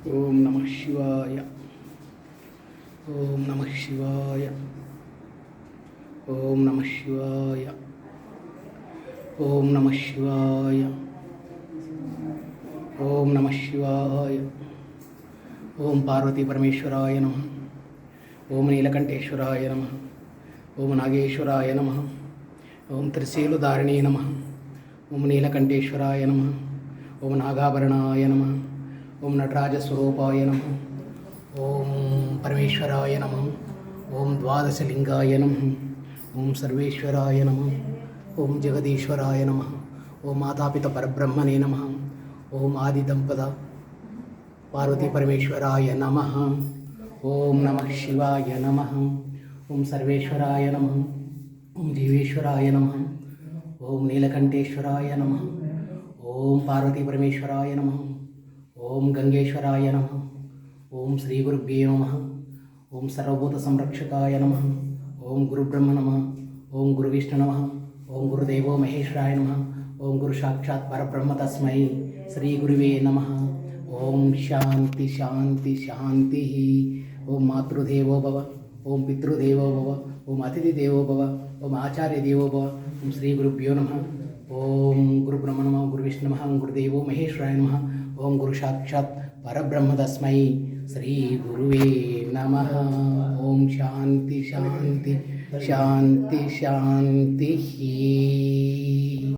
ಓಂ ನಮಃ ಶಿವಾಯ. ಓಂ ನಮಃ ಶಿವಾಯ. ಓಂ ನಮಃ ಶಿವಾಯ. ಓಂ ನಮಃ ಶಿವಾಯ. ಓಂ ನಮಃ ಶಿವಾಯ. ಓಂ ಪಾರ್ವತಿ ಪರಮೇಶ್ವರಾಯ ನಮಃ. ಓಂ ನೀಲಕಂಠೇಶ್ವರಾಯ ನಮಃ. ಓಂ ನಾಗೇಶ್ವರಾಯ ನಮಃ. ಓಂ ತ್ರಿಶೂಲಧಾರಿಣೇ ನಮಃ. ಓಂ ನೀಲಕಂಠೇಶ್ವರಾಯ ನಮಃ. ಓಂ ನಾಗಾಭರಣಾಯ ನಮಃ. ಓಂ ನಟರಾಜಸ್ವರೂಪಾಯ ನಮಃ. ಓಂ ಪರಮೇಶ್ವರಾಯ ನಮಃ. ಓಂ ದ್ವಾದಶಲಿಂಗಾಯ ನಮಃ. ಓಂ ಸರ್ವೇಶ್ವರಾಯ ನಮಃ. ಓಂ ಜಗದೀಶ್ವರಾಯ ನಮಃ. ಓಂ ಮಾತಾಪಿತ ಪರಬ್ರಹ್ಮಣೇ ನಮಃ. ಓಂ ಆದಿದಂಪದ ಪಾರ್ವತಿ ಪರಮೇಶ್ವರಾಯ ನಮಃ. ಓಂ ನಮಃ ಶಿವಾಯ ನಮಃ. ಓಂ ಸರ್ವೇಶ್ವರಾಯ ನಮಃ. ಓಂ ಜೀವೇಶ್ವರಾಯ ನಮಃ. ಓಂ ನೀಲಕಂಠೇಶ್ವರಾಯ ನಮಃ. ಓಂ ಪಾರ್ವತಿ ಪರಮೇಶ್ವರಾಯ ನಮಃ. ಓಂ ಗಂಗೇಶ್ವರಾಯ ನಮಃ. ಓಂ ಶ್ರೀ ಗುರುಭ್ಯೇ ನಮಃ. ಓಂ ಸರ್ವಭೂತ ಸಂರಕ್ಷಕಾಯ ನಮಃ. ಓಂ ಗುರುಬ್ರಹ್ಮ ನಮಃ. ಓಂ ಗುರುವಿಷ್ಣು ನಮಃ. ಓಂ ಗುರುದೇವೋ ಮಹೇಶ್ವರಾಯ ನಮಃ. ಓಂ ಗುರು ಸಾಕ್ಷಾತ್ ಪರಬ್ರಹ್ಮ ತಸ್ಮೈ ಶ್ರೀ ಗುರುವೇ ನಮಃ. ಓಂ ಶಾಂತಿ ಶಾಂತಿ ಶಾಂತಿ. ಓಂ ಮಾತೃದೇವೋ ಭವ. ಓಂ ಪಿತೃದೇವೋ ಭವ. ಓಂ ಅತಿಥಿ ದೇವೋ ಭವ. ಓಂ ಆಚಾರ್ಯ ದೇವೋ ಭವ. ಓಂ ಶ್ರೀ ಗುರುಭ್ಯೋ ನಮಃ. ಓಂ ಗುರುಬ್ರಹ್ಮ ನಮಃ. ಗುರುವಿಷ್ಣು ನಮಃ. ಗುರುದೇವೋ ಮಹೇಶ್ವರಾಯ ನಮಃ. ಓಂ ಗುರು ಸಾಕ್ಷಾತ್ ಪರಬ್ರಹ್ಮ ತಸ್ಮೈ ಶ್ರೀ ಗುರುವೇ ನಮಃ. ಓಂ ಶಾಂತಿ ಶಾಂತಿ ಶಾಂತಿ ಶಾಂತಿ.